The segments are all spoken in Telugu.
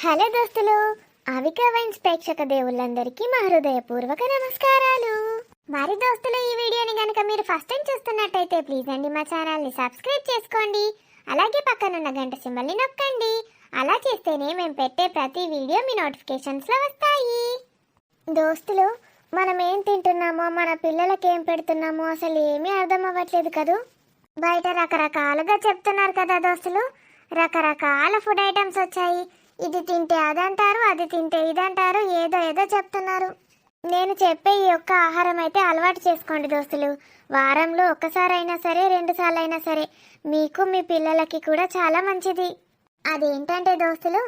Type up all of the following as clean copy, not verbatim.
హలో దోస్తులు, అవికా వైన్స్ ప్రేక్షక దేవుళ్ళందరికీ మా హృదయపూర్వక నమస్కారాలు. మరి దోస్తులు, ఈ వీడియోని కనుక మీరు ఫస్ట్ టైం చూస్తున్నట్టయితే ప్లీజ్ అండి మా ఛానల్ని సబ్స్క్రైబ్ చేసుకోండి. అలాగే పక్కనున్న గంట సింబల్ని నొక్కండి. అలా చేస్తేనే మేము పెట్టే ప్రతి వీడియో మీ నోటిఫికేషన్స్లో వస్తాయి. దోస్తులు, మనం ఏం తింటున్నామో మన పిల్లలకి ఏం పెడుతున్నామో అసలు ఏమీ అర్థం అవ్వట్లేదు కదూ. బయట రకరకాలుగా చెప్తున్నారు కదా దోస్తులు. రకరకాల ఫుడ్ ఐటమ్స్ వచ్చాయి. ఇది తింటే అదంటారు, అది తింటే ఇదంటారు, ఏదో ఏదో చెప్తున్నారు. నేను చెప్పే ఈ ఒక్క ఆహారం అయితే అలవాటు చేసుకోండి దోస్తులు. వారంలో ఒక్కసారైనా సరే, 2 సార్లు అయినా సరే, మీకు మీ పిల్లలకి కూడా చాలా మంచిది. అదేంటంటే దోస్తులు,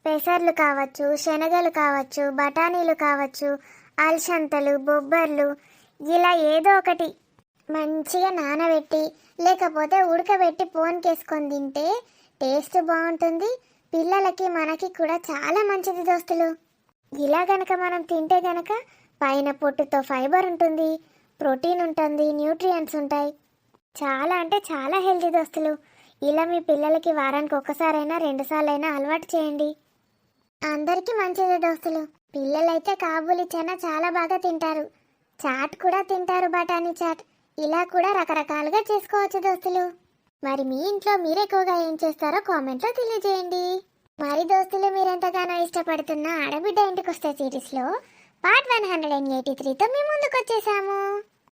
పెసర్లు కావచ్చు, శనగలు కావచ్చు, బఠానీలు కావచ్చు, అలసంతలు, బొబ్బర్లు, ఇలా ఏదో ఒకటి మంచిగా నానబెట్టి లేకపోతే ఉడకబెట్టి పోన్కేసుకొని తింటే టేస్ట్ బాగుంటుంది. పిల్లలకి మనకి కూడా చాలా మంచిది దోస్తులు. ఇలా గనక మనం తింటే గనక పైన పొట్టుతో ఫైబర్ ఉంటుంది, ప్రోటీన్ ఉంటుంది, న్యూట్రియంట్స్ ఉంటాయి. చాలా అంటే చాలా హెల్తీ దోస్తులు. ఇలా మీ పిల్లలకి వారానికి ఒక్కసారైనా 2 సార్లైనా అలవాటు చేయండి. అందరికీ మంచిది దోస్తులు. పిల్లలైతే కాబూలి చనా చాలా బాగా తింటారు. చాట్ కూడా తింటారు, బఠానీ చాట్. ఇలా కూడా రకరకాలుగా చేసుకోవచ్చు దోస్తులు. మరి మీ ఇంట్లో మీరు ఎక్కువగా ఏం చేస్తారో కామెంట్లో తెలియజేయండి. మరి దోస్తులు, మీరెంతగానో ఇష్టపడుతున్న ఆడబిడ్డ ఇంటికొస్తే సిరీస్లో పార్ట్ 183తో మీ ముందుకు వచ్చేసాము.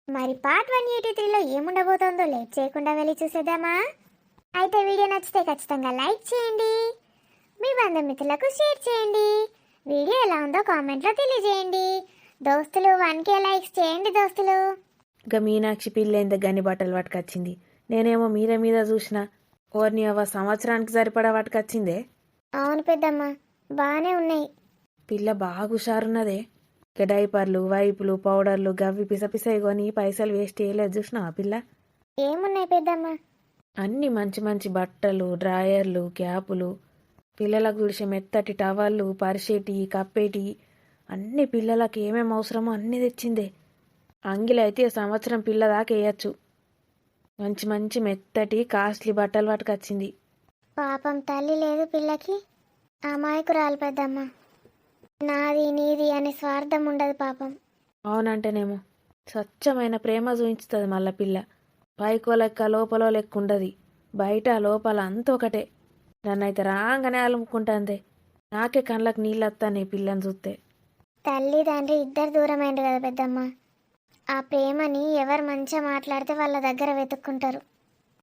మరి పార్ట్ 183లో ఏముండబోతోందో లేట్ చేయకుండా వెళ్ళి చూసేద్దామా? అయితే వీడియో నచ్చితే ఖచ్చితంగా లైక్ చేయండి, మీ బంధుమిత్రులకు షేర్ చేయండి. వీడియో ఎలా ఉందో కామెంట్లో తెలియజేయండి దోస్తులు. 1K లైక్స్ చేయండి దోస్తులు. ఇక మీనాక్షి పిల్లేంత గని బట్టలు పట్టుకొచ్చింది. నేనేమో మీద చూసిన ఓర్ని అవ్వ సంవత్సరానికి సరిపడా పట్టుకొచ్చిందే. అవును పెద్దమ్మ, బాగానే ఉన్నాయి. పిల్ల బాగా హుషారున్నదే. ఇక డైపర్లు, వైపులు, పౌడర్లు గవ్వి పిసపిసై కొని పైసలు వేస్ట్ చేయలేదు చూసినావా పిల్ల? ఏమున్నాయి పెద్దమ్మ? అన్ని మంచి మంచి బట్టలు, డ్రాయర్లు, క్యాపులు, పిల్లలకు గుడిసే మెత్తటి టవళ్ళు, పరిషేటి, కప్పేటి, అన్ని పిల్లలకు ఏమేమి అవసరమో అన్నీ తెచ్చిందే. అంగిలైతే సంవత్సరం పిల్ల దాకా వేయచ్చు. మంచి మంచి మెత్తటి కాస్ట్లీ బట్టలు పట్టుకొచ్చింది. పాపం తల్లి లేదు పిల్లకి. అమాయకురాలు పెద్దమ్మ. నాది నీది అనే స్వార్థం ఉండదు పాపం. అవునంటేనేమో స్వచ్ఛమైన ప్రేమ చూపించుతుంది మళ్ళా పిల్ల. పైకో లెక్క లోపల లెక్క ఉండదు, బయట లోపల అంత ఒకటే. నన్నైతే రాగానే అలుముకుంటాందే. నాకే కళ్ళకు నీళ్ళు వస్తాయి పిల్లని చూస్తే. తల్లి తండ్రి ఇద్దరు దూరమైంది కదా పెద్దమ్మ. ఆ ప్రేమని ఎవరు మంచిగా మాట్లాడితే వాళ్ళ దగ్గర వెతుక్కుంటారు.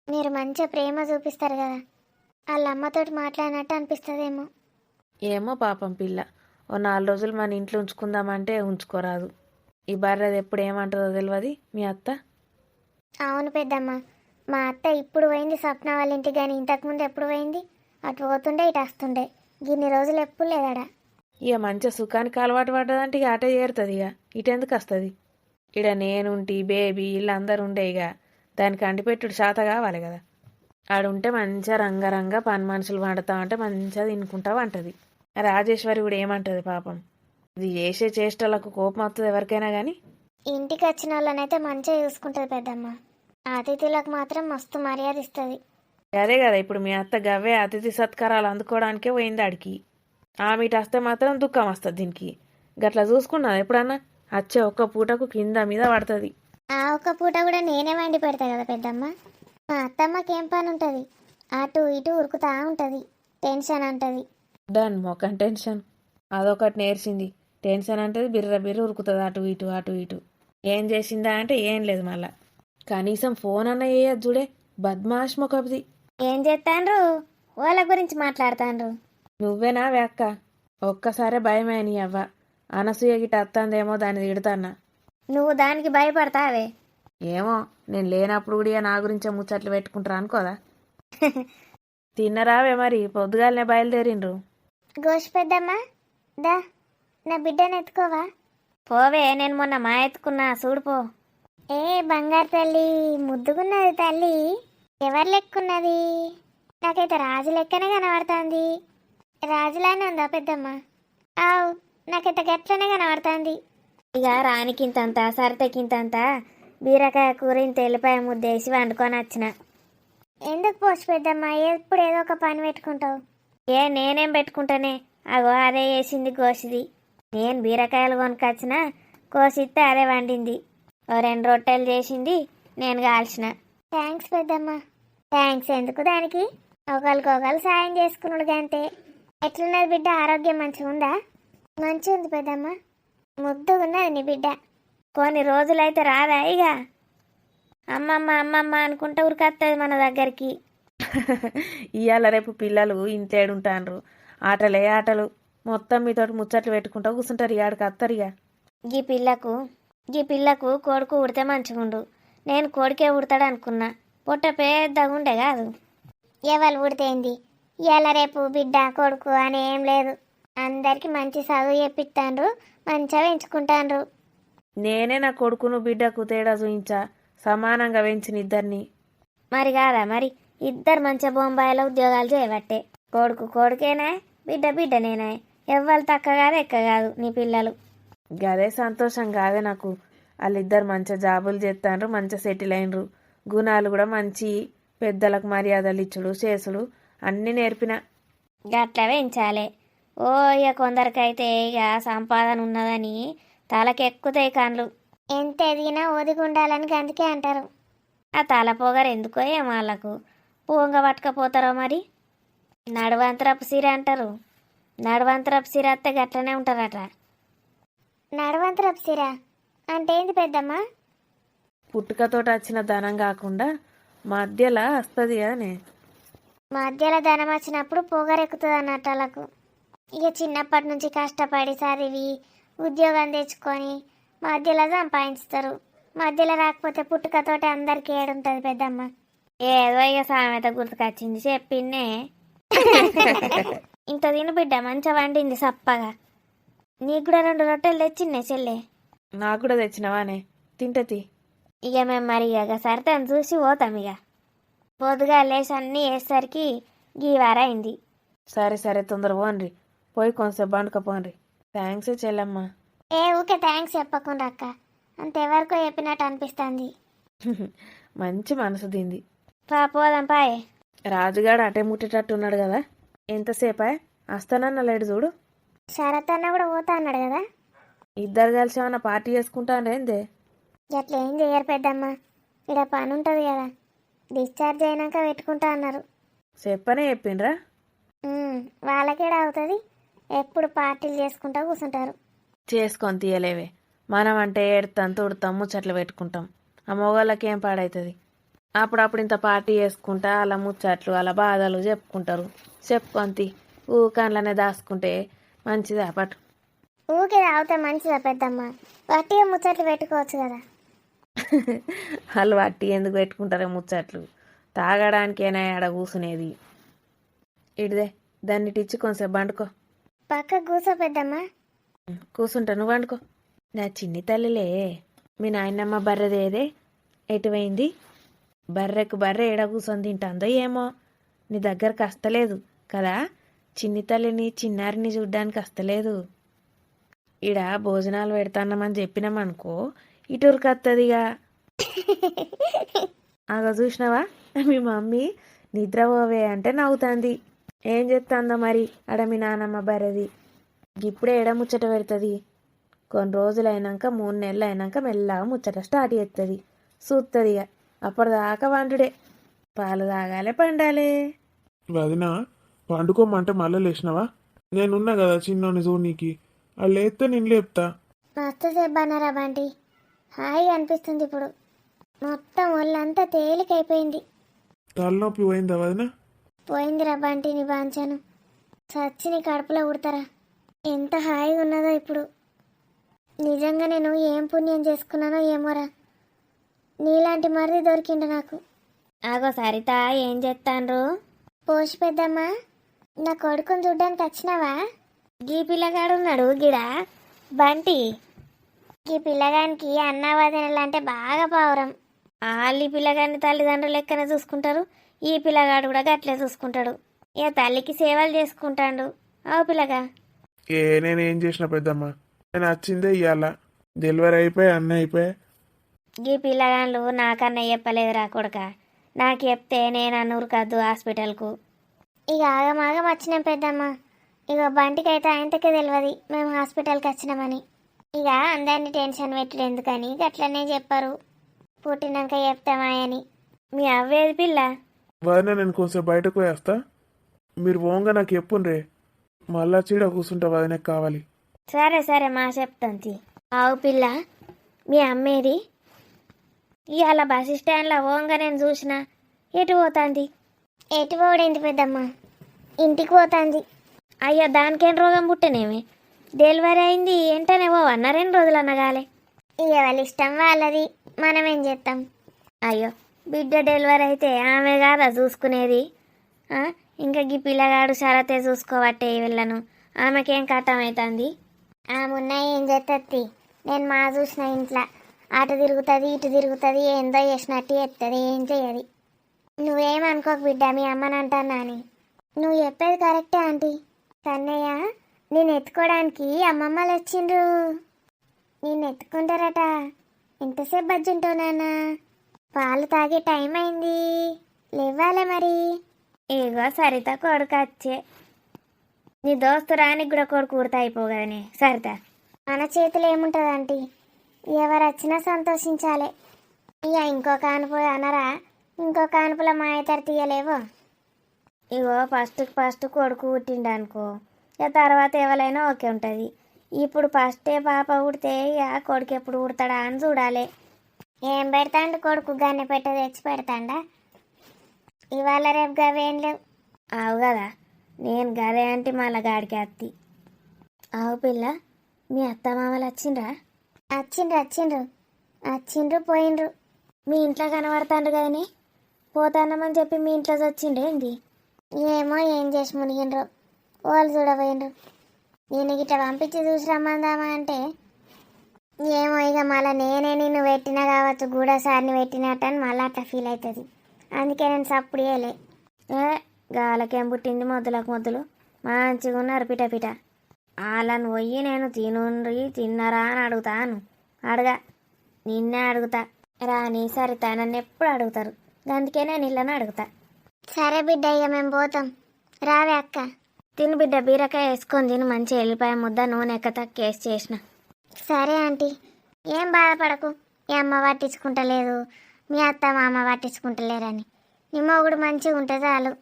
మీరు మంచిగా ప్రేమ చూపిస్తారు కదా, వాళ్ళ అమ్మతోటి మాట్లాడినట్టు అనిపిస్తుందేమో. ఏమో పాపం పిల్ల. ఓ 4 రోజులు మన ఇంట్లో ఉంచుకుందామంటే ఉంచుకోరాదు. ఈ బర్రెది ఎప్పుడు ఏమంటుందో తెలియదు మీ అత్త. అవును పెద్దమ్మ, మా అత్త ఇప్పుడు పోయింది స్వప్న వాళ్ళ ఇంటికి. కానీ ఇంతకుముందు ఎప్పుడు పోయింది? అటు పోతుండే ఇటు వస్తుండే. ఇన్ని రోజులు ఎప్పుడు లేదాడా. ఇక మంచిగా సుఖానికి అలవాటు పడ్డదంటే ఇక అటే చేరుతుంది. ఇక ఇటెందుకు వస్తుంది? ఇడ నేనుంటి బేబీ వీళ్ళందరూ ఉండే. ఇక దానికి అంటిపెట్టుడు శాత కావాలి కదా. ఆడుంటే మంచిగా రంగరంగ పని మనుషులు వండుతా ఉంటే మంచిగా తినుకుంటా వంటది. రాజేశ్వరి కూడా ఏమంటది పాపం. ఇది చేసే చేష్టలకు కోపం వస్తుంది ఎవరికైనా కానీ. ఇంటికి వచ్చిన వాళ్ళనైతే మంచిగా చూసుకుంటుంది పెద్దమ్మ. అతిథులకు మాత్రం మస్తు మర్యాద ఇస్తుంది. అదే కదా ఇప్పుడు మీ అత్త గవ్వే అతిథి సత్కారాలు అందుకోవడానికే పోయింది ఆడికి. ఆమె ఇటు వస్తే మాత్రం దుఃఖం వస్తుంది దీనికి. గట్లా చూసుకున్నది ఎప్పుడన్నా? వచ్చే ఒక్క పూటకు కింద మీద పడుతుంది. ఆ ఒక్క పూట కూడా నేనే వండి పెడతా కదా పెద్దమ్మ. మా అత్తమ్మకి ఏం పని ఉంటుంది? అటు ఇటు ఉరుకుతా ఉంటుంది. టెన్షన్ అంటది. దాని మొఖం టెన్షన్ అదొకటి నేర్చింది. టెన్షన్ అంటే బిర్ర బిర్ర ఉరుకుతుంది అటు ఇటు అటు ఇటు. ఏం చేసిందా అంటే ఏం లేదు. మళ్ళా కనీసం ఫోన్ అన్న వేయద్దు చూడే, బద్మాష్ మొకది. ఏం చేస్తాండ్రు? వాళ్ళ గురించి మాట్లాడతాండ్రు. నువ్వేనా వెక్క? ఒక్కసారే భయమే నీ అవ్వ. అనసూయ గిట అత్తందేమో దాన్ని తిడతాన్నా. నువ్వు దానికి భయపడతావే? ఏమో, నేను లేనప్పుడు కూడా నా గురించే ముచ్చట్లు పెట్టుకుంటారా అనుకోదా? తిన్నరావే మరి? పొద్దుగాలనే బయలుదేరిండ్రు. గోష్ పెద్దమ్మ, దా నా బిడ్డను ఎత్తుకోవా? పోవే, నేను మొన్న మా ఎత్తుకున్నా చూడుపో. ఏ బంగారు తల్లి, ముద్దుగున్నది తల్లి. ఎవరు లెక్కున్నది? నాకైతే రాజు లెక్కనే కనబడుతుంది. రాజులానే ఉందా పెద్దమ్మ? ఆవు, నాకైతే గట్లనే కనబడుతుంది. ఇక రానికింతంత సరితకింతంత బీరకాయ కూర ఇంత ఎల్లిపాయ ముద్దేసి వండుకొని వచ్చిన. ఎందుకు పోసి పెద్దమ్మా? ఎప్పుడు ఏదో ఒక పని పెట్టుకుంటావు. నేనేం పెట్టుకుంటానే, అగో అదే వేసింది కోసిది. నేను బీరకాయలు కొనుకొచ్చిన, కోసిస్తే అదే వండింది. ఓ 2 రొట్టెలు చేసింది, నేను కాల్చిన. థ్యాంక్స్ పెద్దమ్మ. థ్యాంక్స్ ఎందుకు దానికి, ఒకరికొకరు సాయం చేసుకున్నాడు అంతే. ఎట్లున్నది బిడ్డ, ఆరోగ్యం మంచిగా ఉందా? మంచిగా ఉంది పెద్దమ్మ, ముద్దుగా ఉన్నది నీ బిడ్డ. కొన్ని రోజులైతే రాదా ఇక అమ్మమ్మ అమ్మమ్మ అనుకుంటా ఉరికొస్తుంది మన దగ్గరికి. ఇవాళ రేపు పిల్లలు ఇంతేడుంటాండ్రు, ఆటలే ఆటలు. మొత్తం మీతోటి ముచ్చట్లు పెట్టుకుంటా కూర్చుంటారు, ఇక అత్తరు ఇక. గీ పిల్లకు కొడుకు ఉడితే మంచిగుండు. నేను కొడుకే ఉడతాడు అనుకున్నా, పొట్ట పెద్దగా ఉండే కాదు. ఎవరు ఉడితేంది, ఇవాళ రేపు బిడ్డ కొడుకు అని ఏం లేదు. అందరికి మంచి చదువు చెప్పిస్తాండ్రు, మంచిగా పెంచుకుంటాండ్రు. నేనే నా కొడుకును బిడ్డకు తేడా చూయించా, సమానంగా పెంచిన ఇద్దరిని. మరి కాదా మరి, ఇద్దరు మంచిగా బొంబాయిలో ఉద్యోగాలు చేయబట్టే. కొడుకు కొడుకేనా, బిడ్డ బిడ్డనేనా. ఎవ్వరు తక్క కాదు ఎక్క కాదు నీ పిల్లలు. గదే సంతోషం కాదే నాకు. వాళ్ళిద్దరు మంచిగా జాబులు చేస్తాండ్రు, మంచిగా సెటిల్ అయినరు. గుణాలు కూడా మంచి, పెద్దలకు మర్యాదలు ఇచ్చుడు చేసుడు అన్నీ నేర్పిన. గట్ల పెంచాలే. ఓ ఇక కొందరికైతే ఇక సంపాదన ఉన్నదని తలకెక్కుతాయి కండ్లు. ఎంత ఎదిగినా ఒదిగి ఉండాలని అందుకే అంటారు. ఆ తల పొగరు ఎందుకో ఏమో వాళ్ళకు, పూంగ పట్టుకపోతారో మరి. నడువంతరపు సిర అంటారు, నడువంతరపు సిర అత్తే గట్లనే ఉంటారట. నడువంతరపు సిర అంటే ఏంది పెద్దమ్మ? పుట్టుకతోటి వచ్చిన ధనం కాకుండా మధ్యలో వస్తుంది కదనే. మధ్యలో ధనం వచ్చినప్పుడు పొగరెక్కుతుంది అన్నట్టు వాళ్ళకు. ఇక చిన్నప్పటి నుంచి కష్టపడి చదివి ఉద్యోగం తెచ్చుకొని మధ్యలో సంపాదిస్తారు. మధ్యలో రాకపోతే పుట్టుకతోటి అందరికి ఏడుంటుంది పెద్దమ్మ. ఏదో ఇక సామెత గుర్తుకొచ్చింది చెప్పిందే. ఇంత తిను బిడ్డ, మంచిగా వండింది సప్పగా. నీకు కూడా 2 రొట్టెలు తెచ్చిందే చెల్లె. నాకు కూడా తెచ్చినవానే, తింటతి. ఇక మేము మరి ఇక సరితను చూసి పోతాం. ఇక పొద్దుగా లేచి అన్నీ వేసేసరికి గీవారైంది. సరే సరే, తొందర పోన్రి, పోయి కొంచెంసేపు పండుకపోన్రి. థ్యాంక్స్ చెల్లమ్మ. ఏ ఊకే థ్యాంక్స్ చెప్పకుండా అక్క, అంతెవరకు చెప్పినట్టు అనిపిస్తుంది. మంచి మనసు దీంది. పోదాం పాయే. రాజుగాడు అటే ముట్టేటట్టు ఉన్నాడు కదా, ఎంతసేపా వస్తానన్న లేడు చూడు. శరత్ అన్న కూడా పోతా అన్నాడు కదా. ఇద్దరు కలిసి ఏమన్నా పార్టీ చేసుకుంటారేందే? అట్లా ఏం చేయరు పెద్దమ్మ, ఇక్కడ పని ఉంటుంది కదా, డిశ్చార్జ్ అయినాక పెట్టుకుంటా అన్నారు. చెప్పనే చెప్పిండ్రా? వాళ్ళకేడా అవుతుంది, ఎప్పుడు పార్టీలు చేసుకుంటా కూర్చుంటారు. చేసుకొని తీయలేవే, మనం అంటే ఏడుతాం తుడతాం ముచ్చట్లు పెట్టుకుంటాం. ఆ మొగోళ్ళకి ఏం పాడవుతుంది? అప్పుడప్పుడు ఇంత పార్టీ చేసుకుంటా అలా ముచ్చట్లు అలా బాధలు చెప్పుకుంటారు. చెప్పుకొని తీ, ఊకాన్లనే దాచుకుంటే మంచిదా పట్టు. ఊకే తాగితే మంచిదా పెద్దమ్మ, వట్టిగా ముచ్చట్లు పెట్టుకోవచ్చు కదా. వాళ్ళు వట్టి ఎందుకు పెట్టుకుంటారే ముచ్చట్లు, తాగడానికేనా ఆడ కూసునేది. ఇడిదే దాన్ని టిచ్చి కొంచెం బండుకో. పక్క కూసో పెద్దమ్మ. కూసుంటా, నువ్వు వండుకో. నా చిన్ని తల్లిలే, మీ నాయనమ్మ బర్రెదేదే ఎటువైంది? బర్రెకు బర్రె ఏడ కూర్చొని తింటుందో ఏమో, నీ దగ్గరకు వస్తలేదు కదా. చిన్ని తల్లిని చిన్నారిని చూడ్డానికి వస్తలేదు. ఈడ భోజనాలు పెడతాన్నామని చెప్పినామనుకో, ఇటురికి వస్తుందిగా. అగ చూసినావా, మీ మమ్మీ నిద్రపోవే అంటే నవ్వుతుంది. ఏం చెప్తుందో మరి ఆడ మీ నానమ్మ బర్రెది. ఇప్పుడే ఎడ ముచ్చట పెడుతుంది, కొన్ని రోజులు అయినాక 3 నెలలు అయినాక మెల్లగా ముచ్చట స్టార్ట్ చేస్తుంది. చూస్తుంది ఇక, అప్పటిదాకా వండుడే. పాలు తాగాలే పండాలే. వదిన పండుకోమంటే మళ్ళీ లేచినావా? నేనున్నా కదా చిన్నోని జోనీకి, వాళ్ళు లేస్తే నేను లేపుతా. మస్తు చెప్పన్నారా బంటి, హాయిగా అనిపిస్తుంది ఇప్పుడు. మొత్తం ఒళ్ళంతా తేలికైపోయింది. తలనొప్పి పోయిందా వదిన? పోయిందిరా బంటి, నీ బాంచాను చచ్చి నీ కడుపులో ఉడతారా. ఎంత హాయిగా ఉన్నదో ఇప్పుడు. నిజంగా నేను ఏం పుణ్యం చేసుకున్నానో ఏమోరా, నీలాంటి మరిది దొరికిండు నాకు. ఆగో సరిత, ఏం చేస్తాండ్రు? పోషి పెద్దమ్మా, నా కొడుకుని చూడ్డానికి వచ్చినావా? గీ పిల్లగాడున్నాడు గిడా బంటి. ఈ పిల్లగానికి అన్న వదినలంటే బాగా పావురం. వాళ్ళు ఈ పిల్లగాడిని తల్లిదండ్రులు లెక్కనే చూసుకుంటారు, ఈ పిల్లగాడు కూడా గట్లే చూసుకుంటాడు. ఇక తల్లికి సేవలు చేసుకుంటాడు. ఓ పిల్లగా, నేనేం చేసిన పెద్దమ్మ, నేను వచ్చిందే ఇవాళ, డెలివరీ అయిపోయి అన్న అయిపోయి. ఈ పిల్లగాళ్ళు నాకన్నా చెప్పలేదురా కొడుక, నాకు చెప్తే నేను అన్నూరు కాదు హాస్పిటల్కు. ఇక ఆగమాగం వచ్చినాం పెద్దమ్మ. ఇక బంటికి అయితే ఆయనకే తెలియదు మేము హాస్పిటల్కి వచ్చినామని. ఇక అందరినీ టెన్షన్ పెట్టడం ఎందుకని అట్లనే చెప్పారు. పుట్టినాక చెప్తామాయని. మీ అవ్వేది పిల్ల? వదిన నేను కొంచెం బయటకు పోయేస్తా, మీరు పోంగా నాకు చెప్పుండ్రే, మళ్ళా చీడ కూర్చుంటా వదినకు కావాలి. సరే సరే మా చెప్తాంతి. ఆవు పిల్ల, మీ అమ్మేది? ఇవాళ బస్ స్టాండ్లో పోంగా నేను చూసిన. ఎటు పోతాంది? ఎటు పోడేంటి పెద్దమ్మ, ఇంటికి పోతాంది. అయ్యో దానికేం రోగం పుట్టనేమి? డెలివరీ అయింది ఏంటనే పోవన్న 2 రోజులు అన్నగాలే. ఇక వాళ్ళ ఇష్టం వాళ్ళది, మనం ఏం చేస్తాం. అయ్యో బిడ్డ డెలివరీ అయితే ఆమె కాదా చూసుకునేది? ఇంకా ఈ పిల్లగాడు సరతే చూసుకోబట్టే వీళ్ళను. ఆమెకేం కట్టం అవుతుంది? ఆమె ఉన్నాయి ఏం చేస్తుంది. నేను మా చూసిన ఇంట్లో అటు తిరుగుతుంది ఇటు తిరుగుతుంది, ఏందో చేసినట్టు చేస్తుంది, ఏం చెయ్యది. నువ్వేమనుకోకు బిడ్డ, మీ అమ్మని అంటానా అని. నువ్వు చెప్పేది కరెక్టే ఆంటీ. కన్నయ్య, నేను ఎత్తుకోవడానికి అమ్మమ్మలు వచ్చిండ్రు. నేను ఎత్తుకుంటారట. ఎంతసేపు బజ్జుంటావు నాన్న? పాలు తాగే టైం అయింది, లేవాలే మరి. ఇగో సరిత కొడుకు వచ్చే. నీ దోస్తు రానికి కూడా కొడుకు కుడతా అయిపోగానే సరిత. మన చేతిలో ఏముంటుంది ఆంటీ, ఎవరు వచ్చినా సంతోషించాలి. ఇక ఇంకో కానుపు అనరా, ఇంకో కానుపుల మాయతర తీయలేవో. ఇగో ఫస్ట్ కొడుకు పుట్టిండు అనుకో, ఇక తర్వాత ఎవరైనా ఓకే ఉంటుంది. ఇప్పుడు ఫస్టే పాప పుడితే ఇక కొడుకు ఎప్పుడు పుడతాడా అని చూడాలి. ఏం పెడతాండు కొడుకు, గన్నె పెట్ట తెచ్చి పెడతాండా? ఇవాళ రేపు గవేం లేవు. ఆవు కదా, నేను గదే అంటే మళ్ళా గాడికి అత్తి. ఆవు పిల్ల, మీ అత్తమామలు వచ్చిండ్రా? వచ్చిండ్రు పోయిండ్రు. మీ ఇంట్లో కనబడతాండ్రు కదనే, పోతానమని చెప్పి మీ ఇంట్లో వచ్చిండే ఏంది? ఏమో ఏం చేసి మునిగిండ్రు, వాళ్ళు చూడబోయిండ్రు. నేను గిట్ట పంపించి చూసి రమ్మందామా అంటే ఏమో ఇక మళ్ళీ నేనే నిన్ను పెట్టినా కావచ్చు, గూడసారిని పెట్టినట్టు అని మళ్ళీ అట్లా ఫీల్ అవుతుంది. అందుకే నేను సప్పుడు చేయలే. గాలకేం పుట్టింది మొద్దులకు మొద్దులు, మంచిగా ఉన్నారు పిట. వాళ్ళని పోయి నేను తిన్నరా అని అడుగుతాను. నిన్నే అడుగుతా. రాని సరిత నన్ను ఎప్పుడు అడుగుతారు, అందుకే నేను ఇళ్ళని అడుగుతా. సరే బిడ్డ, ఇక మేము పోతాం, రావే అక్క. తిను బిడ్డ, బీరకాయ వేసుకొని తిను, మంచి ఎల్లిపాయ ముద్ద నూనె కేసు చేసిన. సరే ఆంటీ, ఏం బాధపడకు. మీ అమ్మ పట్టించుకుంటలేదు, మీ అత్త మామ పట్టించుకుంటలేరని. నీ మొగుడు మంచిగా ఉంటే చాలు.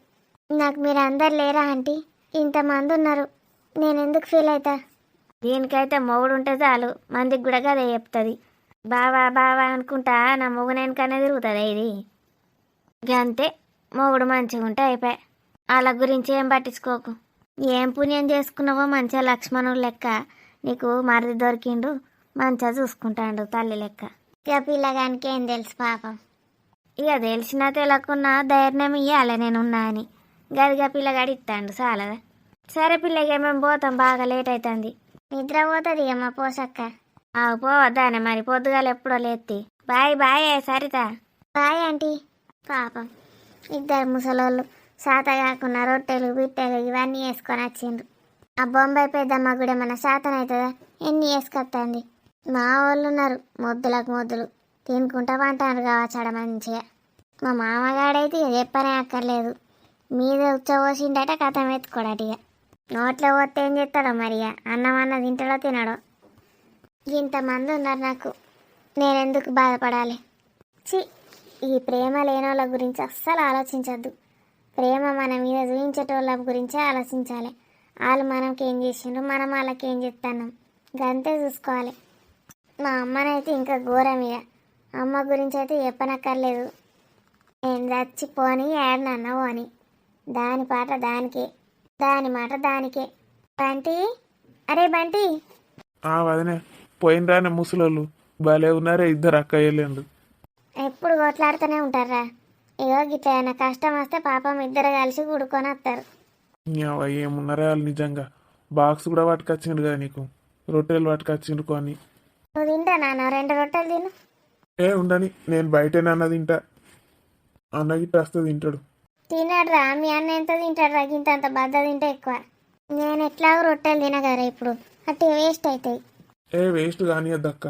నాకు మీరు అందరు లేరా ఆంటీ? ఇంతమంది ఉన్నారు, నేను ఎందుకు ఫీల్ అవుతా? దీనికైతే మొగుడు ఉంటే చాలు, మందికి కూడా అదే చెప్తుంది. బావా అనుకుంటా నా మొగునేనికనే తిరుగుతుంది ఇది. అంతే, మొగుడు మంచిగా ఉంటే అయిపోయా. వాళ్ళ గురించి ఏం పట్టించుకోకు. ఏం పుణ్యం చేసుకున్నావో మంచిగా లక్ష్మణుడు లెక్క నీకు మరిది దొరికిండు, మంచిగా చూసుకుంటాడు తల్లి లెక్క. ఇక పిల్లగానికి ఏం తెలుసు పాపం. ఇక తెలిసినా తెలియకున్నా ధైర్యం ఇవ్వాలి నేనున్నా అని. గదిగా పిల్లగాడు ఇస్తాడు చాలదా. సరే పిల్లగా మేము పోతాం, బాగా లేట్ అవుతుంది. నిద్ర పోతుంది అమ్మ పోసక్క. పోవద్దానే మరి, పొద్దుగాల ఎప్పుడో లేత్తి. బాయ్ సరిత. Bye aunty. పాపం ఇద్దరు ముసలోళ్ళు శాత కాకుండా రొట్టెలు బిట్టెలు ఇవన్నీ వేసుకొని వచ్చిండ్రు. ఆ బొంబాయి పెద్దమ్మ కూడా మన శాతం అవుతుందా, ఎన్ని వేసుకొస్తుంది. మా వాళ్ళు ఉన్నారు మొద్దులకు మొద్దులు, తినుకుంటా పంటారు కావచ్చాడ మంచిగా. మా మామగాడైతే ఇక చెప్పనే అక్కర్లేదు, మీద ఉచ్చబోసిండట కథం ఎత్తుకోడట. ఇక నోట్లో పోతే ఏం చేస్తాడో మరి, ఇక అన్నం తింటాడో తినడో. ఇంతమంది ఉన్నారు నాకు, నేనెందుకు బాధపడాలి? ఈ ప్రేమ లేనోళ్ళ గురించి అస్సలు ఆలోచించద్దు. ప్రేమ మన మీద చూపించేటోళ్ళ గురించే ఆలోచించాలి. వాళ్ళు మనకి ఏం చేసిండ్రు, మనం వాళ్ళకి ఏం చెప్తున్నాం, గంతే చూసుకోవాలి. మా అమ్మనైతే ఇంకా ఘోరం. ఇక అమ్మ గురించి అయితే చెప్పనక్కర్లేదు. నేను చచ్చిపోని ఏడనన్నావు అని, దాని పాట దానికే, దాని మాట దానికే. బంటి, అరే బంటి. వదినే, పోయినరానే ముసలోళ్ళు భలే ఉన్నారే ఇద్దరు అక్కయ్యలేండు. ఎప్పుడు కొట్లాడుతూనే ఉంటారా? ఇగో గిట్ల ఏమైనా కష్టం వస్తే పాపం ఇద్దరు కలిసి కూడుకొని వస్తారు. ఏమున్నారా వాళ్ళు నిజంగా. బాక్స్ కూడా పట్టుకొచ్చిండ్రు కదా నీకు, రొట్టెలు పట్టుకొచ్చిండ్రు కొని. నువ్వు తింటా నాన్న, 2 రొట్టెలు తిను. ఉండని, నేను బయటేనన్న తింటా, అన్న గిట్ట వస్తే తింటాడు. తినడ్రా, మీ అన్న ఎంత తింటాడురా, గింత అంత బద్ద తింటే ఎక్కువ. నేను ఎట్లాగో రొట్టెలు తినగరా ఇప్పుడు, అట్టి వేస్ట్ అవుతాయి. వేస్ట్ కానియద్దక్క,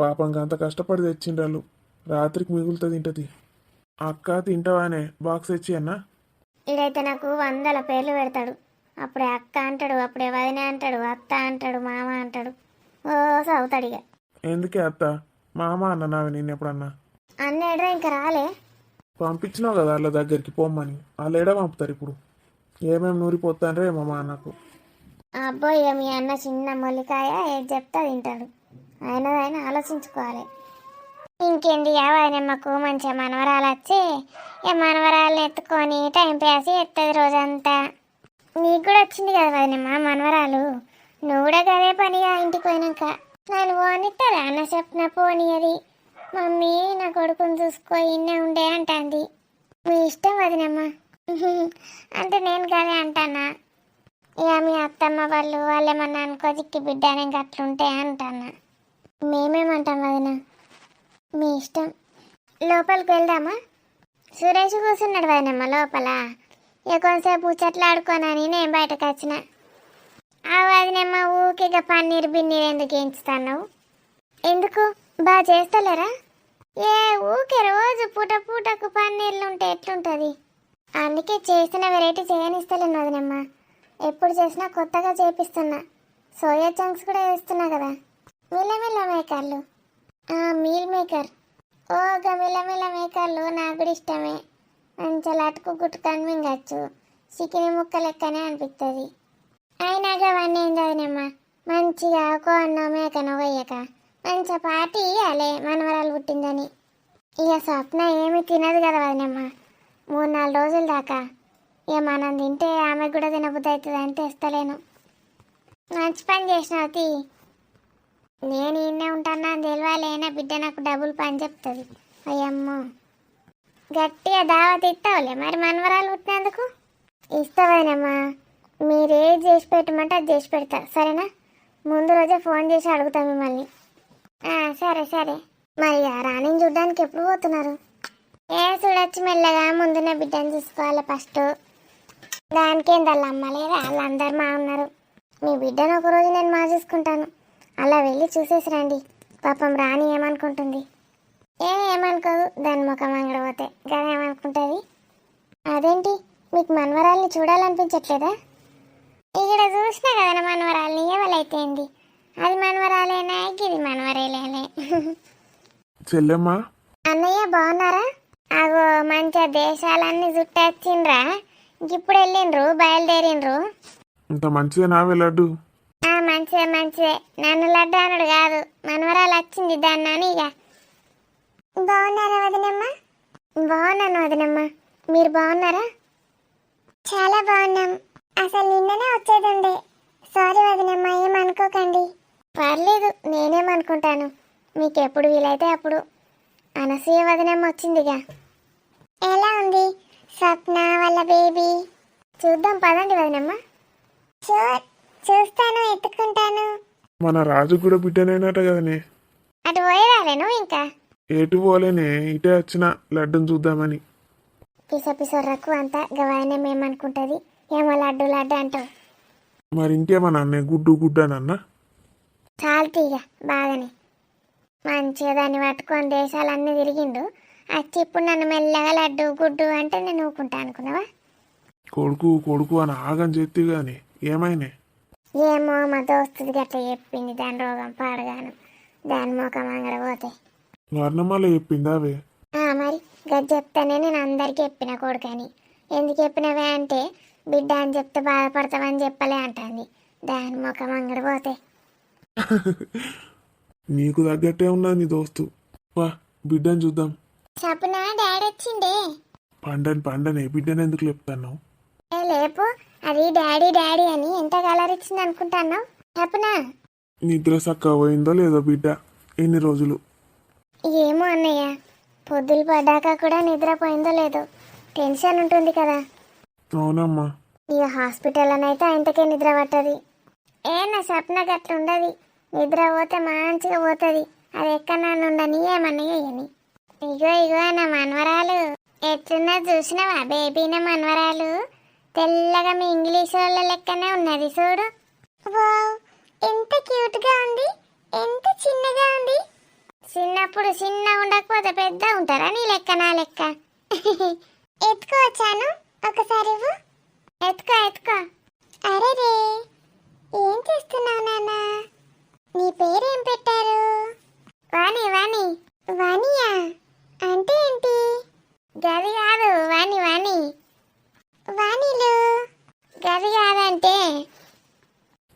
పాపంగా అంత కష్టపడి తెచ్చిండ్రు, రాత్రికి మిగులుతా తింటది. అక్క తింటావానే, బాక్స్ తెచ్చి అన్నా. ఇడైతే నాకు 100 పేర్లు పెడతాడు, అప్పుడే అక్క అంటాడు, అప్పుడే వదిన అంటాడు, అత్త అంటాడు, మామ అంటాడు. ఓ చదువుతాడు ఇక. ఎందుకే అత్త మామ అన్న నావి నేను ఎప్పుడన్నా అన్నేడ్రా ఇంకా రాలే. పంపించినావు కదా వాళ్ళ దగ్గరికి పొమ్మని. వాళ్ళు ఏడా పంపుతారు ఇప్పుడు? ఏమేమి నూరిపోతాండ్రే ఏమో మా అన్నకు. అబ్బో ఇక మీ అన్న చిన్న మొల్లికాయ ఏది చెప్తా తింటాడు. ఆయన ఆలోచించుకోవాలి. ఇంకేంది వదినమ్మకు మంచిగా మనవరాలు వచ్చి ఇక మనవరాలను ఎత్తుకొని టైం పాస్ ఎత్తది రోజంతా. నీకు కూడా వచ్చింది కదా వదినమ్మ మనవరాలు. నువ్వు కూడా గదే పనిగా ఇంటికి పోయినాక నన్ను పోనిస్తారా అన్న చెప్పిన పోనీయది. మమ్మీ నా కొడుకుని చూసుకో ఇన్నే ఉండే అంటాంది. మీ ఇష్టం వదినమ్మ. అంటే నేను కదే అంటానా. ఇక మీ అత్తమ్మ వాళ్ళేమన్నా అనుకో చిక్కి బిడ్డ నేను అట్లుంటే అంటానా. మేమేమంటాం వదిన, మీ ఇష్టం. లోపలికి వెళ్దామా? సురేష్ కూర్చున్నాడు వదినమ్మ లోపల. ఇక కొంతసేపు ముచ్చట్లు ఆడుకోనని నేను బయటకు వచ్చిన. ఆ వదినమ్మ ఊకిగా పన్నీర్ బిన్నీర్ ఎందుకు ఎంచుతాను? ఎందుకు బాగా చేస్తలేరా? ఏ ఊకే రోజు పూట పూటకు పన్నీర్లు ఉంటే ఎట్లుంటుంది? అందుకే చేసిన వెరైటీ చేయనిస్తలేను వదినమ్మ. ఎప్పుడు చేసినా కొత్తగా చేపిస్తున్నా. సోయా చంక్స్ కూడా వేస్తున్నా కదా. మిల్లమిల్ల మేకర్లు, మీల్ మేకర్. ఓ మిల్లమిల్ల మేకర్లు నాకు కూడా ఇష్టమే. మంచిగా అటుకు గుట్టుకొని మింగచ్చు. చికెన్ ముక్క లెక్కనే అనిపిస్తుంది. అయినాక అవన్నీ ఏం చదినమ్మా. మంచిగా కోన్నో మేకనో వేయక మంచిగా పార్టీ ఇవ్వాలి మనవరాలు పుట్టిందని. ఇక స్వప్న ఏమి తినదు కదా వదినమ్మ 3-4 రోజుల దాకా. ఇక మనం తింటే ఆమె కూడా తినబుద్ధి అవుతుంది అని తెస్తలేను. మంచి పని చేసినావు తీ. నేను ఇన్నే ఉంటానా అని తెలియాలేనా బిడ్డ నాకు డబ్బులు పని చెప్తుంది. అయ్యమ్మో గట్టిగా దావత్ ఇస్తావులే మరి మనవరాలు పుట్టినందుకు. ఇస్తావేనమ్మా. మీరేది చేసి పెట్టమంటే అది చేసి పెడతా సరేనా? ముందు రోజే ఫోన్ చేసి అడుగుతా మిమ్మల్ని. సరే సరే. మరి రాణిని చూడ్డానికి ఎప్పుడు పోతున్నారు? చూడొచ్చు మెల్లగా. ముందున్న బిడ్డను చూసుకోవాలి ఫస్ట్. దానికేం వాళ్ళ అమ్మ లేదా వాళ్ళందరూ మా ఉన్నారు. మీ బిడ్డను ఒకరోజు నేను మా చూసుకుంటాను. అలా వెళ్ళి చూసేసి రండి. పాపం రాణి ఏమనుకుంటుంది? ఏమనుకోదు. దాని ముఖం అంగడపోతే గదా ఏమనుకుంటుంది? అదేంటి మీకు మనవరాల్ని చూడాలనిపించట్లేదా? ఇక్కడ చూసినా కదా మనవరాల్ని. ఎవరైతే ఏంది, అది మనవరాలేనా ఇది మనవరేలేనే. చెల్లెమ్మా అన్నయ్య బాగున్నారా? అగో మంచిగా దేశాలన్నీ చుట్టొచ్చిండ్రా. ఇప్పుడు వెళ్ళిండ్రు బయలుదేరిండ్రు. ఇంత మంచిగా నావే లడ్డు. మంచిదే. నన్ను లడ్డు అనుడు కాదు, మనవరాలు వచ్చింది దాన్ని అని. ఇక బాగున్నారా వదినమ్మ? బాగున్నాను వదినమ్మ. మీరు బాగున్నారా? చాలా బాగున్నాం. అసలు నిన్ననే వచ్చేదండే. సారీ వదినమ్మ, ఏమనుకోకండి. పర్లేదు, నేనేమనుకుంటాను. మీకు ఎప్పుడు వీలైతే అప్పుడు. అనసూయ వదినమ్మ వచ్చిందిగా. ఎలా ఉంది స్వప్న వాళ్ళ బేబీ? చూద్దాం పదండి వదినమ్మ. చూస్తాను, ఎత్తుకుంటాను. మన రాజు కూడా బిడ్డనైనట కదనే. అటు పోయేదాలేను ఇంకా. ఏటు పోలేనే, ఇటే వచ్చిన లడ్డును చూద్దామని. పిసొర్రకు అంతా గవాయన ఏమనుకుంటుంది? ఏమో లడ్డు లడ్డు అంటావు. మరి ఇంకేమన్నా అన్నే గుడ్డు అనన్నా? చాలు తీగ బాగానే. మంచిగా దాన్ని పట్టుకొని దేశాలన్నీ తిరిగిండు. వచ్చి ఇప్పుడు నన్ను మెల్లగా లడ్డు గుడ్డు అంటే నేను ఊకుంటా అనుకున్నావా? కొడుకు అని ఆగం చేతి గాని ఏమైనా. ఏమో మా దోస్తుది గట్ల చెప్పింది. దాని రోగం పాడగాను. దాని ముఖం అంగడ పోతే వర్ణమాల చెప్పిందా అవే? మరి గది చెప్తానే నేను అందరికి చెప్పిన కొడుకని. ఎందుకు చెప్పినవే అంటే బిడ్డ అని చెప్తే బాధపడతావని చెప్పలే అంటుంది. దాని ముఖం అంగడ పోతే. నీకు తగ్గట్టే ఉన్నది నీ దోస్తు. వా బిడ్డని చూద్దాం. చెప్పనా డాడీ వచ్చిండే. పండని బిడ్డని ఎందుకు లేపుతాను? లేపు. అది డాడీ డాడీ అని ఎంత కలర్ ఇచ్చింది అనుకుంటున్నావు? చెప్పనా? నిద్ర సక్క పోయిందో లేదో బిడ్డ ఎన్ని రోజులు? ఏమో అన్నయ్య, పొద్దులు పడ్డాక కూడా నిద్రపోయిందో లేదో టెన్షన్ ఉంటుంది కదా. అవునమ్మా. ఇక హాస్పిటల్ అయితే ఆయనకే నిద్ర పట్టది. నా స్వప్న గట్ల ఉండదు. నిద్ర పోతే మంచిగా పోతుంది. అది ఎక్కడ ఉండని ఏమన్నా వేయని. ఇగో నా మనవరాలు ఎట్లున్నా చూసినావా? బేబీన మనవరాలు తెల్లగా మీ ఇంగ్లీష్ వాళ్ళ లెక్కనే ఉన్నది చూడు. ఎంత క్యూట్ గా ఉంది, ఎంత చిన్నగా ఉంది. చిన్నప్పుడు చిన్న ఉండకపోతే పెద్ద ఉంటారా నీ లెక్క నా లెక్క? ఎత్తుకోవచ్చాను ఒకసారి? ఎత్తుకో.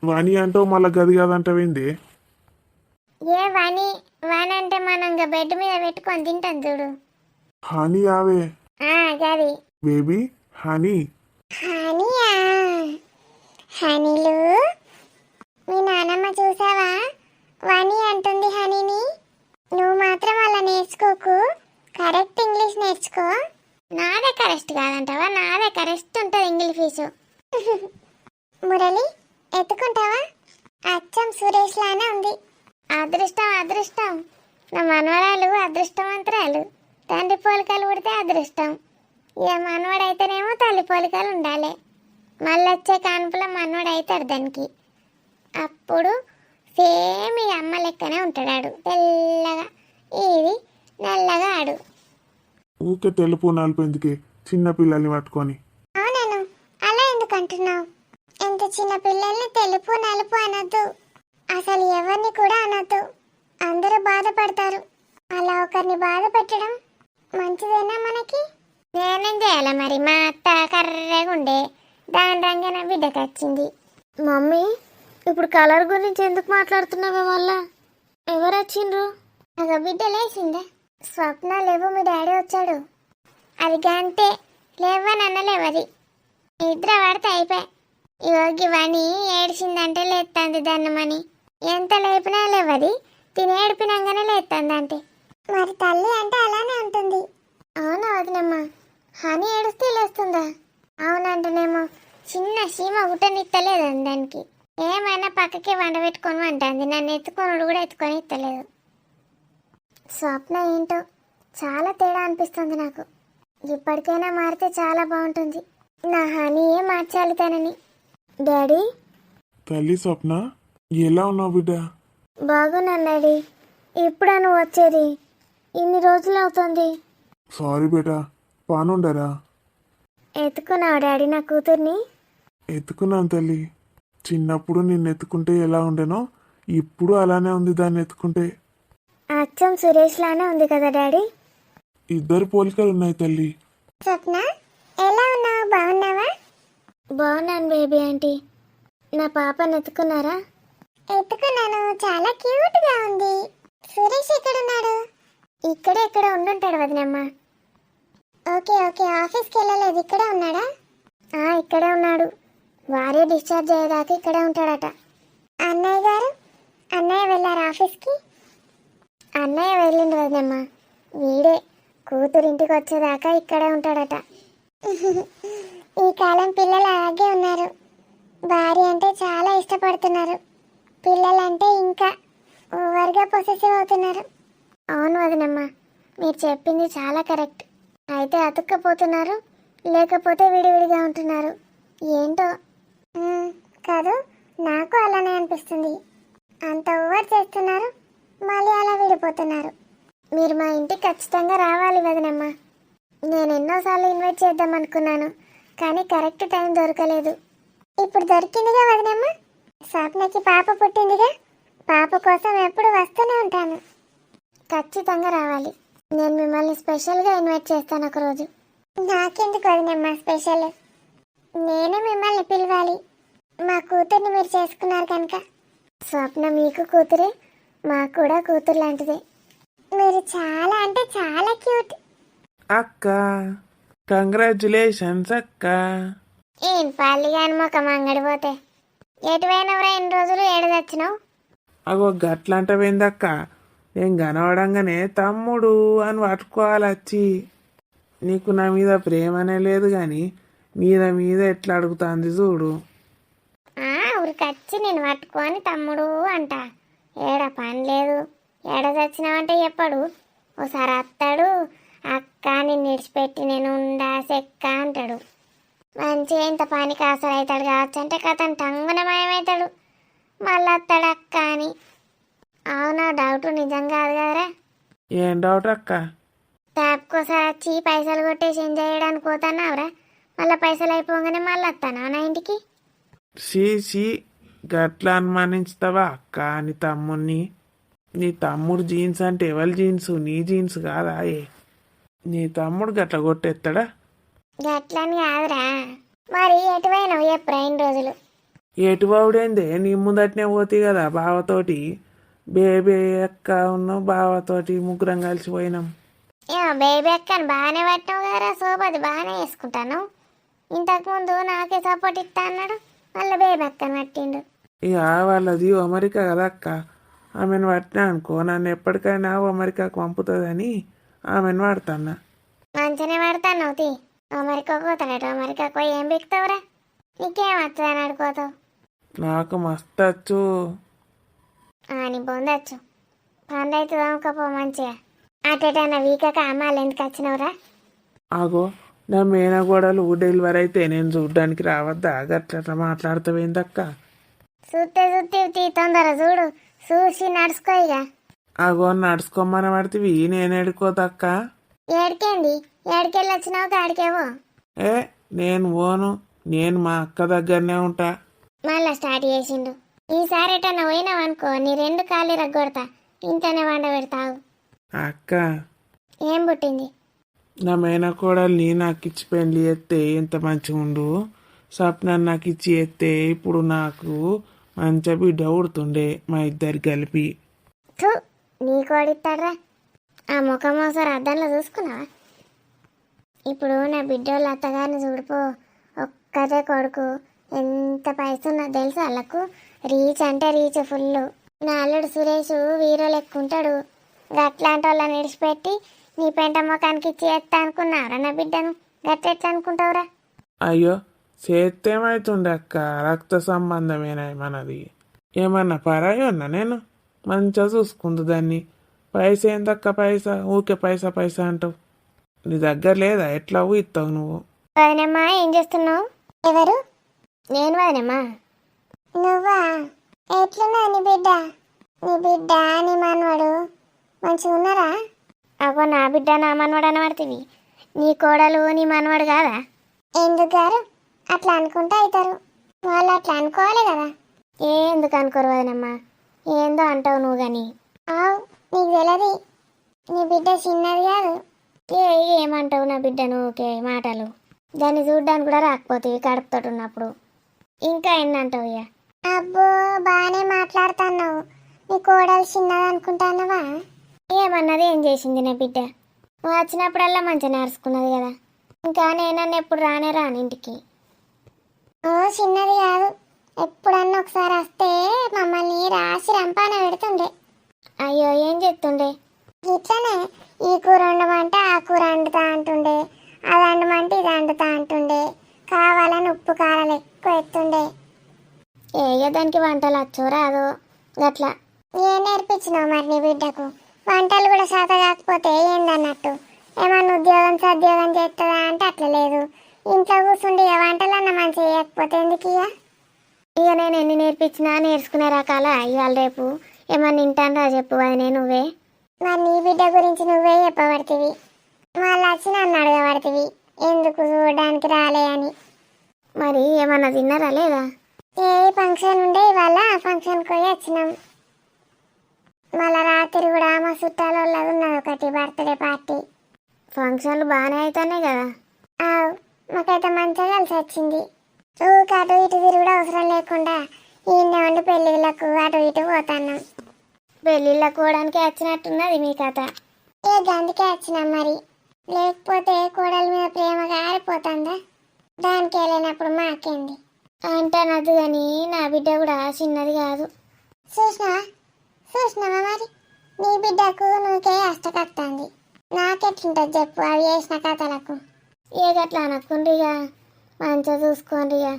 వాణి అంటావు మళ్ళీ గది కాదంటావేంది? ఏ వని వని అంటే మనం ఇంకా బెడ్ మీద పెట్టుకొని తింటాం చూడు. హనీ ఆవే గది బేబీ హనీ. హనీయా? హనీలు మీ నానమ్మ చూసావా వని అంటుంది హనీని. నువ్వు మాత్రం అలా నేర్చుకోకు, కరెక్ట్ ఇంగ్లీష్ నేర్చుకో. నాదే కరెక్ట్ కాదంటావా? నాదే కరెక్ట్ ఉంటుంది ఇంగ్లీష్ ఫీజు. మురళి ఎత్తుకుంటావా? అచ్చం సురేష్ లానే ఉంది. అదృష్టం అదృష్టం, నా మనవరాలు అదృష్టవంతురాలు. తండ్రి పోలికలు పుడితే అదృష్టం, ఇక మనవడైతేనేమో తల్లి పోలికలు ఉండాలి. మళ్ళీ వచ్చే కాన్పులో మనవడు అవుతాడు దానికి. అప్పుడు సేమ్ ఈ అమ్మ లెక్కనే ఉంటాడు, తెల్లగా ఇది నల్లగా ఆడు. ఊకే తెలుపు నలుపు ఎందుకే చిన్న పిల్లల్ని పట్టుకొని? అవునను, అలా ఎందుకు అంటున్నావు? ఎంత చిన్న పిల్లల్ని తెలుపు నలుపు అనొద్దు, అసలు ఎవరిని కూడా అనొద్దు. అందరూ బాధపడతారు. అలా ఒకరిని బాధ పెట్టడం మంచిదేనా మనకి? నేనేం చేయాలా మరి? మా అత్త కర్రగా ఉండే, దాని రంగన బిడ్డకి వచ్చింది. మమ్మీ ఇప్పుడు కలర్ గురించి ఎందుకు మాట్లాడుతున్నావే? మళ్ళా ఎవరు వచ్చిండ్రు? ఒక బిడ్డ లేచిందే. స్వప్న లేవు, మీ డాడీ వచ్చాడు. అది గంతే, లేవనన్న లేవది. నిద్ర పడితే అయిపోయి. యోగి వని ఏడిచిందంటే లేస్తుంది దన్నమని. ఎంత లేపినా లేవది, తిని ఏడిపినాగానే లేస్తుందంటే. మరి తల్లి అంటే అలానే ఉంటుంది. అవునా వదినమ్మా? హనీ ఏడుస్తే లేస్తుందా? అవునంటేనేమో చిన్న సీమ గుట్టనిత్తలేదండి దానికి. ఏమైనా పక్కకి వండ పెట్టుకొని అంటుంది, నన్ను ఎత్తుకొనుడు కూడా ఎత్తుకొని ఇత్తలేదు. స్వప్న ఏంటో చాలా తేడా అనిపిస్తుంది నాకు. ఇప్పటికైనా మారితే చాలా బాగుంటుంది. నా హనీయే మార్చాలి తనని. డాడీ. తల్లి స్వప్న, ఎలా ఉన్నావు బిడ్డ? బాగున్నాను డాడీ. ఇప్పుడా నువ్వు వచ్చేది? ఇన్ని రోజులు అవుతుంది. సారీ బేటా, పానుండరా? ఎత్తుకున్నావు డాడీ నా కూతుర్ని? ఎత్తుకున్నాను తల్లి. చిన్నప్పుడు నిన్ను ఎత్తుకుంటే ఎలా ఉండేనో ఇప్పుడు అలానే ఉంది దాన్ని ఎత్తుకుంటే. అచ్చం సురేష్ లానే ఉంది కదా డాడీ? ఇద్దరు పోలికలు ఉన్నాయి తల్లి. స్వప్న ఎలా ఉన్నావు? బాగున్నావా? బాగున్నాను బేబీ ఆంటీ. నా పాపని ఎత్తుకున్నారా? ఎత్తుకున్నాను, చాలా క్యూట్ గా ఉంది. సురేష్ ఎక్కడున్నాడు? ఇక్కడే ఎక్కడ ఉండుంటాడు వదినమ్మ. ఓకే ఓకే, ఆఫీస్కి వెళ్ళలేదు, ఇక్కడే ఉన్నాడా? ఇక్కడే ఉన్నాడు. వారే డిశ్చార్జ్ అయ్యేదాకా ఇక్కడే ఉంటాడట. అన్నయ్య గారు, అన్నయ్య వెళ్ళారు ఆఫీస్కి? అన్నయ్య వెళ్ళిండు వదినమ్మ. వీడే కూతురు ఇంటికి వచ్చేదాకా ఇక్కడే ఉంటాడట. ఈ కాలం పిల్లలు అలాగే ఉన్నారు. భార్య అంటే చాలా ఇష్టపడుతున్నారు, పిల్లలంటే ఇంకా ఓవర్గా పొసెసివ్ అవుతున్నారు. అవును వదినమ్మ, మీరు చెప్పింది చాలా కరెక్ట్. అయితే అతుక్కపోతున్నారు, లేకపోతే విడివిడిగా ఉంటున్నారు. ఏంటో కాదు, నాకు అలానే అనిపిస్తుంది. అంత ఓవర్ చేస్తున్నారు, మళ్ళీ అలా విడిపోతున్నారు. మీరు మా ఇంటికి ఖచ్చితంగా రావాలి వదినమ్మ. నేను ఎన్నోసార్లు ఇన్వైట్ చేద్దాం అనుకున్నాను, కానీ కరెక్ట్ టైం దొరకలేదు. ఇప్పుడు దొరికిందిగా వదినమ్మ. స్వప్నకి పాప పుట్టిందిగా, పాప కోసం ఎప్పుడు వస్తూనే ఉంటాను. ఖచ్చితంగా రావాలి. నేను మిమ్మల్ని స్పెషల్గా ఇన్వైట్ చేస్తాను ఒకరోజు. నాకెందుకు వదినమ్మ స్పెషల్? నేనే మిమ్మల్ని పిలవాలి. మా కూతుర్ని మీరు చేసుకున్నారు కనుక. స్వప్న మీకు కూతురే, మాకు కూడా కూతురు లాంటిదే. మీరు చాలా అంటే చాలా క్యూట్. అక్క కంగ్రాచులేషన్స్ అక్క. ఏం పాలి కాని మొక్క అంగడిపోతే ఎటువైనవరా? ఎన్ని రోజులు ఏడదచ్చినావు? అగో గట్లంటవేందక్క? నేను కనవడంగానే తమ్ముడు అని పట్టుకోవాలి వచ్చి. నీకు నా మీద ప్రేమనే లేదు కానీ మీద మీద ఎట్లా అడుగుతుంది చూడు. ఊరికొచ్చి నేను పట్టుకొని తమ్ముడు అంట. ఏడ పని లేదు, ఏడ చచ్చినావంటే చెప్పడు. ఓసారి అత్తాడు, అక్క నిన్ను విడిచిపెట్టి నేను ఉండా సెక్క అంటాడు. మంచిగా ఇంత పనికి ఆసర అవుతాడు కావచ్చు అంటే కథను టంగున మాయమవుతాడు. మళ్ళీ వస్తాడు అక్క అని. అవునా? డౌట్ నిజం కాదు కదరా? ఏం డౌట్ అక్క? ట్యాప్కోసారి వచ్చి పైసలు కొట్టేసి ఎంజాయ్ చేయడానికి పోతున్నావురా, మళ్ళీ పైసలు అయిపోగానే మళ్ళీ వస్తానా నా ఇంటికి? షీ గట్లా అనుమానించుతావా అక్క నీ తమ్ముడిని? నీ తమ్ముడు జీన్స్ అంటే ఎవరి జీన్స్? నీ జీన్స్ కాదా? నీ తమ్ముడు గట్ల కొట్టేస్తాడా? గట్లని కాదురా. మరి ఎటువైనావు ఎప్పుడు 2 రోజులు? ఎటు బావుడేందే నీ ముందటనే పోతే కదా బావతోటి బేబీ అక్క ఉన్న బావతోటి ముగ్గురం కలిసి పోయినాం. బేబీ అక్కని బాగానే పట్టినావు కదరా సోపది బాగానే వేసుకుంటాను. ఇంతకుముందు నాకే సపోర్ట్ ఇస్తా అన్నాడు, మళ్ళీ బేబీ అక్కని పట్టిండు. ఇక వాళ్ళది అమెరికా కదా అక్క, ఆమెను పట్టినా అనుకో నన్ను ఎప్పటికైనా అమెరికాకు పంపుతుందని ఆమెను వాడుతున్నా. మంచిగానే పడతాను తీ. అమెరికా పోతాడట, అమెరికాకు పోయి ఏం బిక్తావురా? నీకేం వస్తుంది అని అడుకోతావు? నాకు మస్తు వచ్చు. అని పొందొచ్చు, పండు అవుతుంది అమ్మకపో మంచిగా. అటేటన్నా వీకక అమ్మాలు ఎందుకు వచ్చినవురా? ఆగో నా మేనగోడలు డెలివరీ అయితే నేను చూడ్డానికి రావద్దా? గట్ల మాట్లాడతావేందక్క? చూస్తే తొందర చూడు, చూసి నడుచుకో ఇక. ఆగో నడుచుకోమని పడితే నేను ఎడుకోదక్క. ఏడికేంది? ఏడికెళ్ళి వచ్చినావు కాడికేవో. ఏ నేను పోను, నేను మా అక్క దగ్గరనే ఉంటా. మళ్ళా స్టార్ట్ చేసిండు. ఈసారి ఎటన్నా పోయినావనుకో నీ 2 కాళ్ళు రగ్గొడతా, ఇంతనే వండ పెడతావు. అక్క ఏం పుట్టింది? నా మేనకోడల్ని నాకు ఇచ్చి పెళ్లి చేస్తే ఎంత మంచిగా ఉండు. స్వప్న నాకు ఇచ్చి చేస్తే ఇప్పుడు నాకు మంచిగా బిడ్డ ఉడుతుండే మా ఇద్దరు కలిపి. థూ, నీ కోడిస్తాడ్రా. ఆ ముఖం ఒకసారి అద్దంలో చూసుకున్నావా? ఇప్పుడు నా బిడ్డోళ్ళ అత్తగారిని చూడిపో, ఒక్కతే కొడుకు. ఎంత పైసా తెలుసు వాళ్ళకు. రీచ్ అంటే రీచ్ ఫుల్. నా అల్లుడు సురేష్ వీరో లెక్కుంటాడు. గట్లాంటి వాళ్ళని విడిచిపెట్టి నీ పెంట ముఖానికి ఇచ్చి ఎత్తా అనుకున్నావురా నా బిడ్డను? గట్టెట్లా అనుకుంటావురా? అయ్యో చేత్తేమైతుండే అక్క, రక్త సంబంధమేనా మనది? ఏమన్నా పరాయి ఉన్నా నేను? మంచిగా చూసుకుంది దాన్ని. పైస ఏందక్క పైసా? ఊకే పైసా పైసా అంటావు. నీ దగ్గర లేదా? ఎట్లా ఇస్తావు నువ్వు? వదినమ్మా ఏం చేస్తున్నావు? ఎవరు? నేను వదినమ్మా. నువ్వా? ఎట్లున్నా నీ బిడ్డ? నీ బిడ్డ నీ మనవడు మంచిగా ఉన్నారా? అగో నా బిడ్డ నా మనవడు అనబడుతుంది. నీ కోడలు నీ మనవడు కాదా? ఎందుకు గారు అట్లా అనుకుంటా అవుతారు. వాళ్ళు అట్లా అనుకోవాలి కదా. ఎందుకు అనుకోరు వదినమ్మా? ఏందో అంటావు నువ్వు కానీ. నీకు తెలియదు, నీ బిడ్డ చిన్నది కాదు. ఏమంటావు నా బిడ్డ నువ్వుకే మాటలు? దాన్ని చూడ్డానికి కూడా రాకపోతే కడుపుతోటి ఉన్నప్పుడు ఇంకా ఎన్నంటావు? ఇక అబ్బో బాగానే మాట్లాడుతున్నావు. నీ కోడలు చిన్నది అనుకుంటానవా? ఏమన్నది? ఏం చేసింది నా బిడ్డ? నువ్వు వచ్చినప్పుడల్లా మంచిగా నేర్చుకున్నది కదా. ఇంకా నేనన్ను ఎప్పుడు రానే రాను ఇంటికి. చిన్నది కాదు, ఎప్పుడన్నా ఒకసారి వస్తే మమ్మల్ని రాసి రంపాన పెడుతుండే. అయ్యో ఏం చెప్తుండే? ఇట్లనే ఈ కూర వండమంటే ఆ కూర వండుతా అంటుండే, అది వండమంటే ఇది వండుతా అంటుండే, కావాలని ఉప్పు కారాలు ఎక్కువ ఎత్తుండే. దానికి వంటలు వచ్చో రాదో గట్లా. ఏం నేర్పించినావు మరి నీ బిడ్డకు? వంటలు కూడా శాత కాకపోతే ఏందన్నట్టు? ఏమన్నా ఉద్యోగం సద్యోగం చేస్తుందా అంటే అట్లా లేదు. ఇంట్లో కూర్చుండి వంటలన్నా మంచిగా చేయకపోతే ఎందుకు? ఇక నేను ఎన్ని నేర్పించినా నేర్చుకునే రకాల ఇవాళ రేపు ఏమన్నా వింటాను రా చెప్పు. అది నువ్వే మరి నీ బిడ్డ గురించి నువ్వే చెప్పబడుతుంది. మళ్ళీ వచ్చి నన్ను అడగబడుతుంది ఎందుకు చూడడానికి రాలే అని. మరి ఏమన్నా తిన్నారా లేదా? ఏ ఫంక్షన్ ఉండే ఇవాళ, ఫంక్షన్కి పోయి వచ్చినాం. మళ్ళా రాత్రి కూడా మా చుట్టాల వాళ్ళది ఉన్నది ఒకటి బర్త్డే పార్టీ. ఫంక్షన్లు బాగానే అవుతానే కదా. మాకైతే మంచిగా కలిసి వచ్చింది. ఊరికి అటు ఇటు తిరుగుడు అవసరం లేకుండా ఈయన ఉండి పెళ్ళిళ్ళకు అటు ఇటు పోతున్నాం. పెళ్ళిళ్ళకు పోవడానికి వచ్చినట్టున్నది మీ కథ. అందుకే వచ్చినాం మరి. లేకపోతే కోడల మీద ప్రేమ గారిపోతుందా? దానికి వెళ్ళినప్పుడు మాకేంది అంటానద్దు. కానీ నా బిడ్డ కూడా చిన్నది కాదు. చూసినావా మరి? నీ బిడ్డకు నువ్వుకే అష్టకత్తాంది. నాకెట్లుంటుంది చెప్పు అవి చేసిన కథలకు? గట్లా అనకుండ్రిగా, మంచిగా చూసుకోండిగా.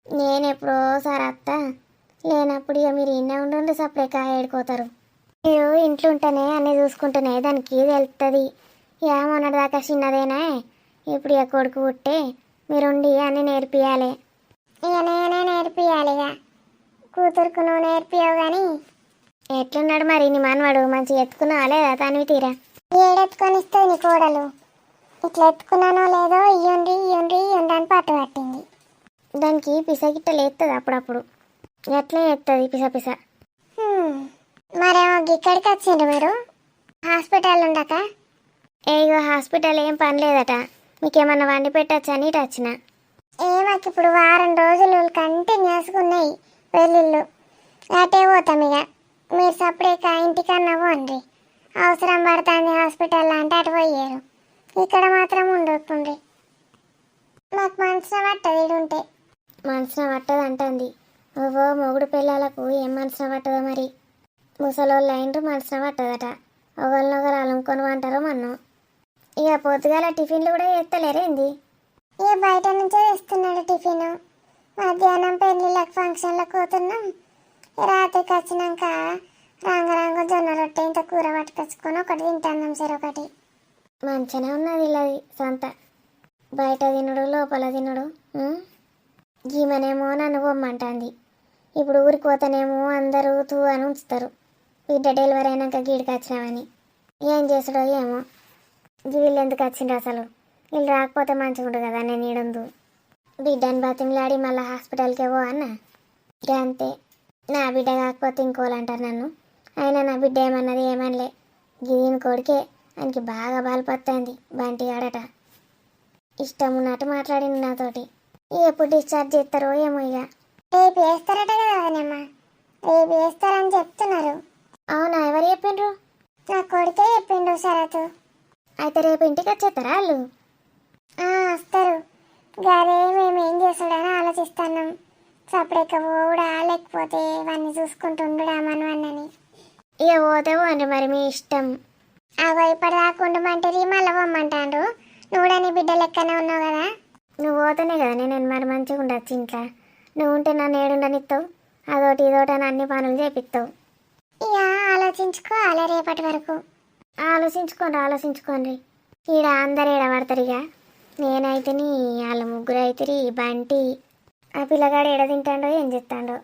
నేను ఎప్పుడోసారి అత్తా, లేనప్పుడు ఇక మీరు ఇన్నే ఉండండి. సపరేట్గా ఏడుకోతారు. మీరు ఇంట్లో ఉంటేనే అన్నీ చూసుకుంటేనే దానికి తెలుస్తుంది. మొన్నటిదాకా చిన్నదేనా, ఇప్పుడు ఇక కొడుకు పుట్టే మీరుండి అన్నీ నేర్పియాలి. ఇక నేనే నేర్పియాలి. ఇక కూతురుకు నువ్వు నేర్పియావు కానీ. ఎట్లున్నాడు మరి నీ మనవాడు? మంచిగా ఎత్తుకున్నావా లేదా తనివి తీరా? ఏడెత్తుకొని ఇస్తుంది నీ కోడలు. ఇట్లా ఎత్తుకున్నానో లేదో ఇయ్యండి ఇయ్యండి ఇయ్యండి అని పట్టు పట్టింది. దానికి పిసగిట్టలు ఎత్తుంది అప్పుడప్పుడు. ఎట్లా ఎత్తుంది పిస పిస. మరేమో ఇక్కడికి వచ్చిండ్రు మీరు? హాస్పిటల్ ఉండక? ఏగో హాస్పిటల్ ఏం పని లేదట. మీకేమన్నా వండి పెట్టచ్చని ఇటు వచ్చిన. మాకు ఇప్పుడు వారం రోజులు కంటిన్యూస్గా ఉన్నాయి. పెళ్ళిళ్ళు అటే పోతాం ఇక. మీరు సపరేట్గా ఇంటికన్నా పోండి. అవసరం పడుతుంది హాస్పిటల్ అంటే అటు పోయారు. ఇక్కడ మాత్రం ఉండకుండ్రి. మాకు మనసున పట్టదు ఇడుంటే. మనసున పట్టదు అంటుంది. ఓవో మొగుడు పిల్లలకు ఏం మనసున పట్టదో మరి. ముసలోళ్ళు అయినరు మనసున పట్టదట. ఒకరినొకరు అలుముకొని అంటారు మన్ను. ఇక పొద్దుగాల టిఫిన్లు కూడా చేస్తలేరేంది? ఇక బయట నుంచే తెస్తున్నాడు టిఫిన్. మధ్యాహ్నం పెళ్ళిళ్ళకి ఫంక్షన్లకు పోతున్నాం. రాత్రికి వచ్చినాక రంగరంగ జొన్న రొట్టె ఇంత కూర పట్టుకొచ్చుకొని ఒకటి తింటాం ఒకటి. మంచిగానే ఉన్నది ఇలాది సంత. బయట తినడు లోపల తినడు. ఈమెనేమో నన్ను పొమ్మంటుంది. ఇప్పుడు ఊరికి పోతేనేమో అందరూ తూ అని ఉంచుతారు. బిడ్డ డెలివరీ అయినాక గీడికి వచ్చినామని. ఏం చేసుడో ఏమో. వీళ్ళు ఎందుకు వచ్చిండ్రు అసలు? వీళ్ళు రాకపోతే మంచిగా ఉండదు కదా, నేను ఈడుందు. బిడ్డని బతిమలాడి మళ్ళీ హాస్పిటల్కే పో అన్న. అంతే. నా బిడ్డ కాకపోతే ఇంకోళ్ళు అంటారు నన్ను. అయినా నా బిడ్డ ఏమన్నది ఏమనలే. గిదీని కొడుకే ఆయనకి బాగా బాలిపత్తంది. బంటి ఆడట. ఇష్టం ఉన్నట్టు మాట్లాడింది నాతోటి. ఎప్పుడు డిశ్చార్జ్ చేస్తారో ఏమో ఇక. రేపు వేస్తారట కదా వదినమ్మ. రేపు వేస్తారని చెప్తున్నారు. అవునా? ఎవరు చెప్పిండ్రు? నా కొడుకే చెప్పిండు శరత్. అయితే రేపు ఇంటికి వచ్చేస్తారా వాళ్ళు? వస్తారు. గదే మేము ఏం చేస్తాడని ఆలోచిస్తున్నాం. సపరేట్గా పోవుడా లేకపోతే ఇవన్నీ చూసుకుంటుండడా మనవన్నని. ఇక పోతే పోండి మరి, మీ ఇష్టం. అగో ఇప్పటి దాకా ఉండమంటారు, మళ్ళీ పొమ్మంటాండ్రు. నువ్వు నీ బిడ్డ లెక్కనే ఉన్నావు కదా. నువ్వు పోతేనే కదా నేను మరి మంచిగా ఉండొచ్చు ఇంట్లో. నువ్వు ఉంటే నన్ను ఏడుండనిస్తావు. అదోటి ఇదోటి అని అన్ని పనులు చేపిస్తావు. ఇక ఆలోచించుకోవాలి రేపటి వరకు. ఆలోచించుకోండి. ఈడ అందరు ఏడబడతారు. ఇక నేనైతే వాళ్ళ ముగ్గురు అవుతారు. బంటి ఆ పిల్లగాడు ఏడ తింటాడో ఏం చెప్తాడో.